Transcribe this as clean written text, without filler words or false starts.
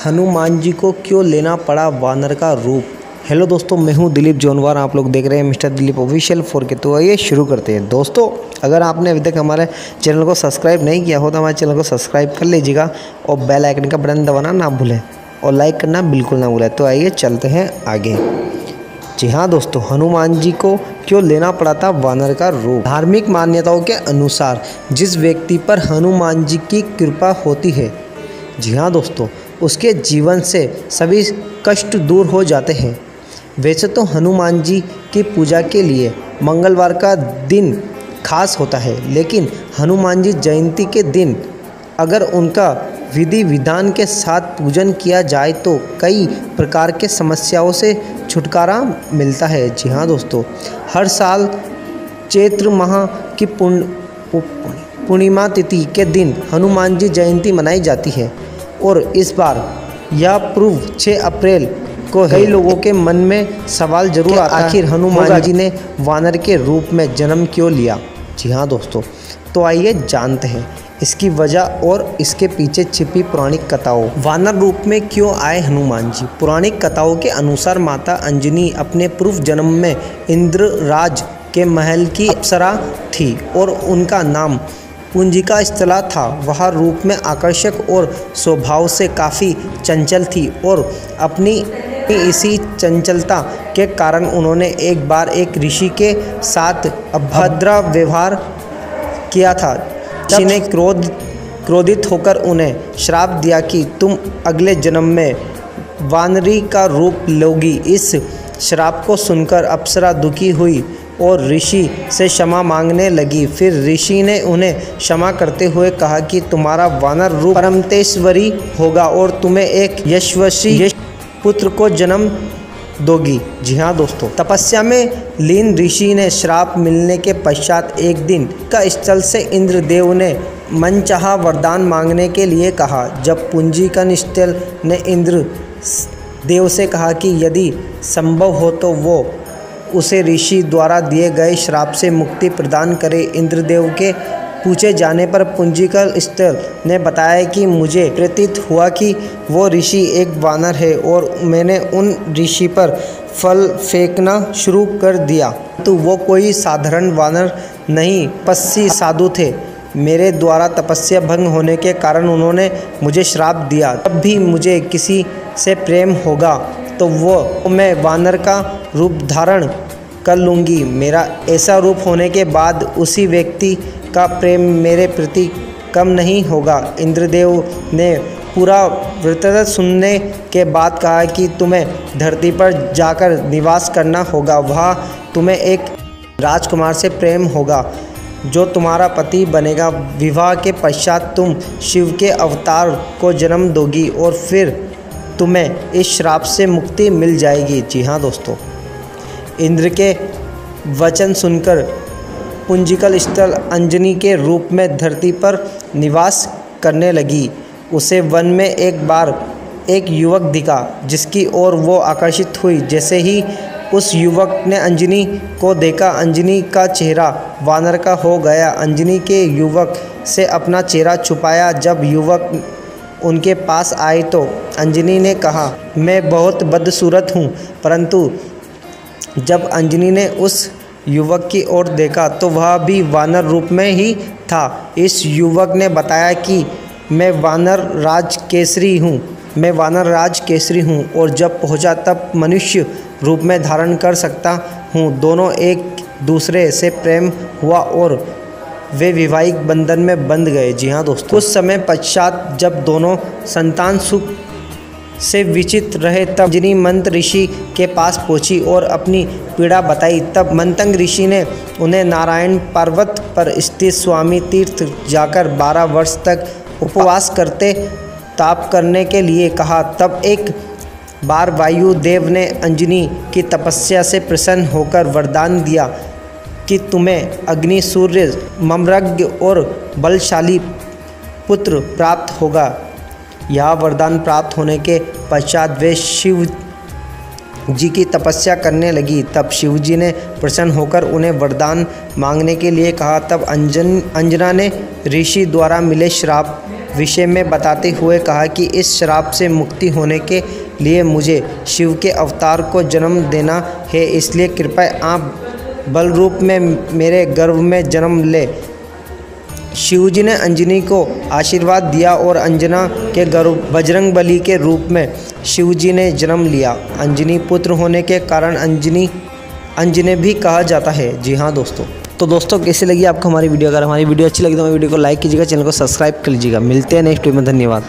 हनुमान जी को क्यों लेना पड़ा वानर का रूप। हेलो दोस्तों, मैं हूं दिलीप जोनवार। आप लोग देख रहे हैं मिस्टर दिलीप ऑफिशियल 4K। तो आइए शुरू करते हैं। दोस्तों, अगर आपने अभी तक हमारे चैनल को सब्सक्राइब नहीं किया हो तो हमारे चैनल को सब्सक्राइब कर लीजिएगा और बेल आइकन का बटन दबाना ना भूलें और लाइक करना बिल्कुल ना भूलें। तो आइए चलते हैं आगे। जी हाँ दोस्तों, हनुमान जी को क्यों लेना पड़ा था वानर का रूप। धार्मिक मान्यताओं के अनुसार जिस व्यक्ति पर हनुमान जी की कृपा होती है, जी हाँ दोस्तों, उसके जीवन से सभी कष्ट दूर हो जाते हैं। वैसे तो हनुमान जी की पूजा के लिए मंगलवार का दिन खास होता है, लेकिन हनुमान जी जयंती के दिन अगर उनका विधि विधान के साथ पूजन किया जाए तो कई प्रकार के समस्याओं से छुटकारा मिलता है। जी हाँ दोस्तों, हर साल चैत्र माह की पूर्णिमा तिथि के दिन हनुमान जी जयंती मनाई जाती है और इस बार यह पूर्व 6 अप्रैल को कई लोगों के मन में सवाल जरूर आता है, आखिर हनुमान जी ने वानर के रूप में जन्म क्यों लिया। जी हाँ दोस्तों, तो आइए जानते हैं इसकी वजह और इसके पीछे छिपी पौराणिक कथाओं। वानर रूप में क्यों आए हनुमान जी। पौराणिक कथाओं के अनुसार माता अंजनी अपने पूर्व जन्म में इंद्रराज के महल की अप्सरा थी और उनका नाम पुंजिका स्थला था। वह रूप में आकर्षक और स्वभाव से काफ़ी चंचल थी और अपनी इसी चंचलता के कारण उन्होंने एक बार एक ऋषि के साथ अभद्र व्यवहार किया था। ऋषि ने क्रोधित होकर उन्हें श्राप दिया कि तुम अगले जन्म में वानरी का रूप लोगी। इस श्राप को सुनकर अप्सरा दुखी हुई और ऋषि से क्षमा मांगने लगी। फिर ऋषि ने उन्हें क्षमा करते हुए कहा कि तुम्हारा वानर रूप परमतेश्वरी होगा और तुम्हें एक यशस्वी पुत्र को जन्म दोगी। जी हाँ दोस्तों, तपस्या में लीन ऋषि ने श्राप मिलने के पश्चात एक दिन का स्थल से इंद्रदेव ने मनचाहा वरदान मांगने के लिए कहा। जब पुंजिका स्थल ने इंद्र देव से कहा कि यदि संभव हो तो वो उसे ऋषि द्वारा दिए गए श्राप से मुक्ति प्रदान करे। इंद्रदेव के पूछे जाने पर पुंजिका स्थल ने बताया कि मुझे प्रतीत हुआ कि वो ऋषि एक वानर है और मैंने उन ऋषि पर फल फेंकना शुरू कर दिया, तो वो कोई साधारण वानर नहीं, तपस्वी साधु थे। मेरे द्वारा तपस्या भंग होने के कारण उन्होंने मुझे श्राप दिया। तब भी मुझे किसी से प्रेम होगा तो वो मैं वानर का रूप धारण कर लूँगी। मेरा ऐसा रूप होने के बाद उसी व्यक्ति का प्रेम मेरे प्रति कम नहीं होगा। इंद्रदेव ने पूरा वृत्तांत सुनने के बाद कहा कि तुम्हें धरती पर जाकर निवास करना होगा। वहाँ तुम्हें एक राजकुमार से प्रेम होगा जो तुम्हारा पति बनेगा। विवाह के पश्चात तुम शिव के अवतार को जन्म दोगी और फिर तुम्हें इस श्राप से मुक्ति मिल जाएगी। जी हाँ दोस्तों, इंद्र के वचन सुनकर पुंजिका स्थल अंजनी के रूप में धरती पर निवास करने लगी। उसे वन में एक बार एक युवक दिखा जिसकी ओर वो आकर्षित हुई। जैसे ही उस युवक ने अंजनी को देखा, अंजनी का चेहरा वानर का हो गया। अंजनी के युवक से अपना चेहरा छुपाया। जब युवक उनके पास आए तो अंजनी ने कहा, मैं बहुत बदसूरत हूँ। परंतु जब अंजनी ने उस युवक की ओर देखा तो वह भी वानर रूप में ही था। इस युवक ने बताया कि मैं वानर राज केसरी हूँ और जब पहुँचा तब मनुष्य रूप में धारण कर सकता हूँ। दोनों एक दूसरे से प्रेम हुआ और वे वैवाहिक बंधन में बंध गए। जी हाँ दोस्तों, कुछ समय पश्चात जब दोनों संतान सुख से विचित रहे तब अंजनी मंत्र ऋषि के पास पहुंची और अपनी पीड़ा बताई। तब मंतंग ऋषि ने उन्हें नारायण पर्वत पर स्थित स्वामी तीर्थ जाकर 12 वर्ष तक उपवास करते ताप करने के लिए कहा। तब एक बार वायु देव ने अंजनी की तपस्या से प्रसन्न होकर वरदान दिया कि तुम्हें अग्नि, सूर्य, ममरज्ञ और बलशाली पुत्र प्राप्त होगा। यह वरदान प्राप्त होने के पश्चात वे शिव जी की तपस्या करने लगी। तब शिव जी ने प्रसन्न होकर उन्हें वरदान मांगने के लिए कहा। तब अंजना ने ऋषि द्वारा मिले श्राप विषय में बताते हुए कहा कि इस श्राप से मुक्ति होने के लिए मुझे शिव के अवतार को जन्म देना है, इसलिए कृपया आप बल रूप में मेरे गर्भ में जन्म ले। शिवजी ने अंजनी को आशीर्वाद दिया और अंजना के गर्भ बजरंगबली के रूप में शिवजी ने जन्म लिया। अंजनी पुत्र होने के कारण अंजनी भी कहा जाता है। जी हाँ दोस्तों, तो दोस्तों कैसी लगी आपको हमारी वीडियो? अगर हमारी वीडियो अच्छी लगी तो हमारी वीडियो को लाइक कीजिएगा, चैनल को सब्सक्राइब कर लीजिएगा। मिलते हैं नेक्स्ट वीडियो में, धन्यवाद।